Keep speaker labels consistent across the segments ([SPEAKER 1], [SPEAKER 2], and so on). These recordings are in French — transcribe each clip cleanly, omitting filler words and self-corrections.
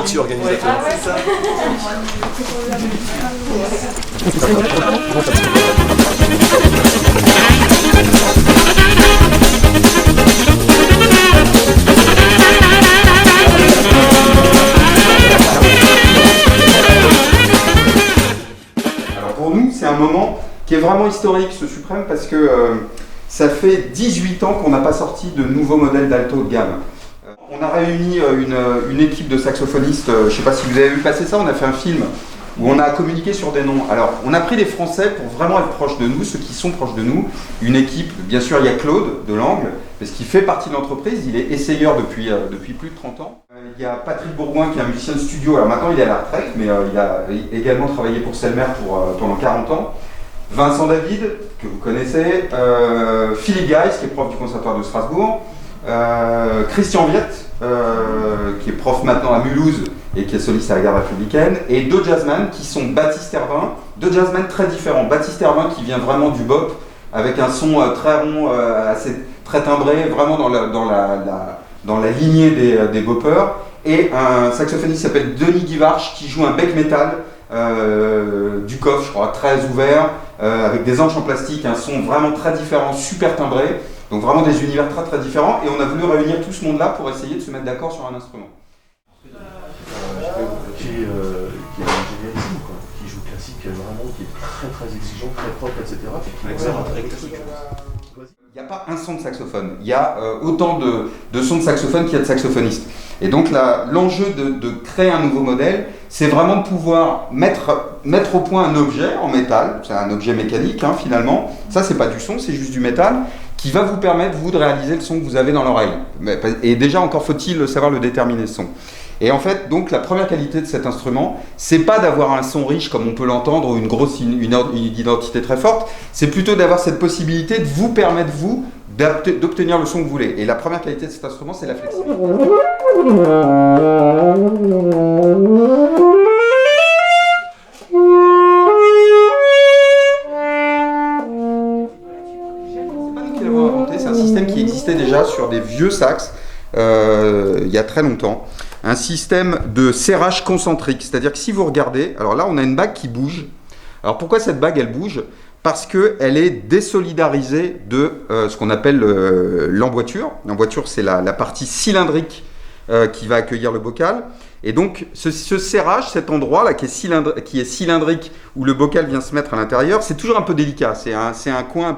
[SPEAKER 1] gentil organisateur.
[SPEAKER 2] Alors pour nous, c'est un moment qui est vraiment historique, ce Suprême, parce que ça fait 18 ans qu'on n'a pas sorti de nouveaux modèles d'alto de gamme. On a réuni une équipe de saxophonistes, je ne sais pas si vous avez vu passer ça, on a fait un film où on a communiqué sur des noms. Alors, on a pris des Français pour vraiment être proches de nous, ceux qui sont proches de nous. Une équipe, bien sûr, il y a Claude de l'Angle, parce qu'il fait partie de l'entreprise, il est essayeur depuis plus de 30 ans. Il y a Patrick Bourgoin qui est un musicien de studio, alors maintenant il est à la retraite, mais il a également travaillé pour Selmer pendant 40 ans. Vincent David, que vous connaissez, Philippe Geis, qui est prof du Conservatoire de Strasbourg, Christian Viette, qui est prof maintenant à Mulhouse et qui est soliste à la Garde républicaine, et deux jazzmen qui sont Baptiste Hervin, deux jazzmen très différents. Baptiste Hervin qui vient vraiment du bop, avec un son très rond, très timbré, vraiment dans la lignée des boppers, et un saxophoniste qui s'appelle Denis Guivarch qui joue un bec metal, du coffre, je crois, très ouvert, avec des anches en plastique, un son vraiment très différent, super timbré, donc vraiment des univers très très différents, et on a voulu réunir tout ce monde-là pour essayer de se mettre d'accord sur un instrument.
[SPEAKER 1] Qui est ingénierisme, quoi, qui joue classique vraiment, qui est très très exigeant, très propre, etc. Et qui va faire un très classique.
[SPEAKER 2] Il n'y a pas un son de saxophone, il y a autant de sons de saxophone qu'il y a de saxophonistes. Et donc l'enjeu de créer un nouveau modèle, c'est vraiment de pouvoir mettre au point un objet en métal, c'est un objet mécanique finalement, ça c'est pas du son, c'est juste du métal, qui va vous permettre, vous, de réaliser le son que vous avez dans l'oreille. Et déjà, encore faut-il savoir le déterminer, ce son. Et en fait, donc, la première qualité de cet instrument, c'est pas d'avoir un son riche comme on peut l'entendre ou une identité très forte, c'est plutôt d'avoir cette possibilité de vous permettre, vous, d'obtenir le son que vous voulez. Et la première qualité de cet instrument, c'est la flexibilité. C'est un système qui existait déjà sur des vieux sax il y a très longtemps. Un système de serrage concentrique, c'est-à-dire que si vous regardez, alors là on a une bague qui bouge. Alors pourquoi cette bague elle bouge? Parce qu'elle est désolidarisée de ce qu'on appelle l'emboîture. L'emboîture c'est la partie cylindrique qui va accueillir le bocal. Et donc ce serrage, cet endroit là qui est cylindrique où le bocal vient se mettre à l'intérieur, c'est toujours un peu délicat, c'est un coin un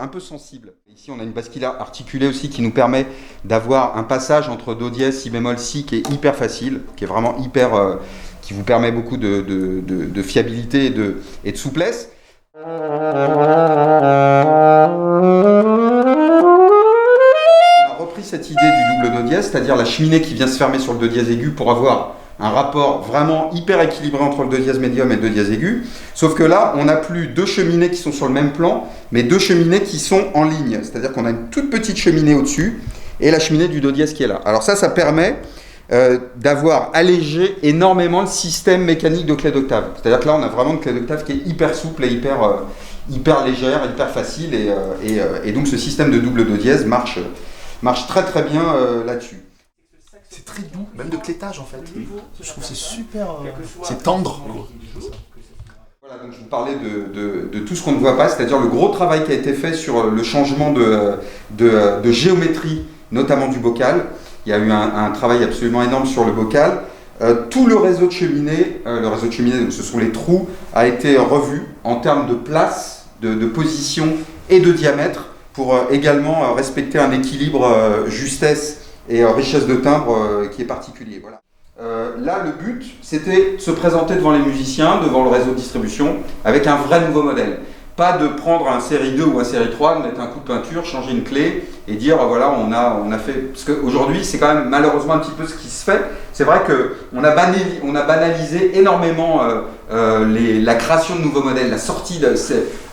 [SPEAKER 2] peu sensible. Ici on a une bascule articulée aussi qui nous permet d'avoir un passage entre do dièse, si bémol, si qui est hyper facile, qui est vraiment hyper, qui vous permet beaucoup de fiabilité et de souplesse. On a repris cette idée du double do dièse, c'est-à-dire la cheminée qui vient se fermer sur le do dièse aigu pour avoir un rapport vraiment hyper équilibré entre le do dièse médium et le do dièse aigu. Sauf que là, on n'a plus deux cheminées qui sont sur le même plan, mais deux cheminées qui sont en ligne. C'est-à-dire qu'on a une toute petite cheminée au-dessus et la cheminée du do dièse qui est là. Alors ça permet d'avoir allégé énormément le système mécanique de clé d'octave. C'est-à-dire que là, on a vraiment une clé d'octave qui est hyper souple et hyper légère, hyper facile. Et donc ce système de double do dièse marche très très bien là-dessus.
[SPEAKER 1] C'est très doux, même de clétage en fait. Je trouve que c'est super, c'est tendre.
[SPEAKER 2] Voilà, donc je vous parlais de tout ce qu'on ne voit pas, c'est-à-dire le gros travail qui a été fait sur le changement de géométrie, notamment du bocal. Il y a eu un travail absolument énorme sur le bocal. Tout le réseau de cheminées, donc ce sont les trous, a été revu en termes de place, de position et de diamètre pour également respecter un équilibre justesse et richesse de timbre qui est particulier. Voilà. Là, le but, c'était de se présenter devant les musiciens, devant le réseau de distribution, avec un vrai nouveau modèle. Pas de prendre un série 2 ou un série 3, de mettre un coup de peinture, changer une clé et dire voilà, on a fait. Parce qu'aujourd'hui, c'est quand même malheureusement un petit peu ce qui se fait. C'est vrai qu'on a banalisé énormément la création de nouveaux modèles, la sortie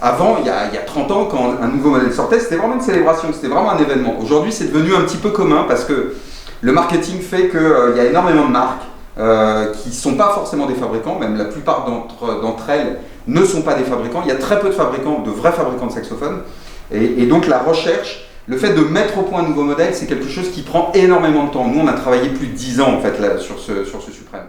[SPEAKER 2] avant, il y a 30 ans, quand un nouveau modèle sortait, c'était vraiment une célébration, c'était vraiment un événement. Aujourd'hui, c'est devenu un petit peu commun parce que le marketing fait qu'il y a énormément de marques qui ne sont pas forcément des fabricants, même la plupart d'entre elles ne sont pas des fabricants. Il y a très peu de fabricants, de vrais fabricants de saxophones. Et donc la recherche, le fait de mettre au point un nouveau modèle, c'est quelque chose qui prend énormément de temps. Nous, on a travaillé plus de 10 ans en fait, là, sur ce Suprême.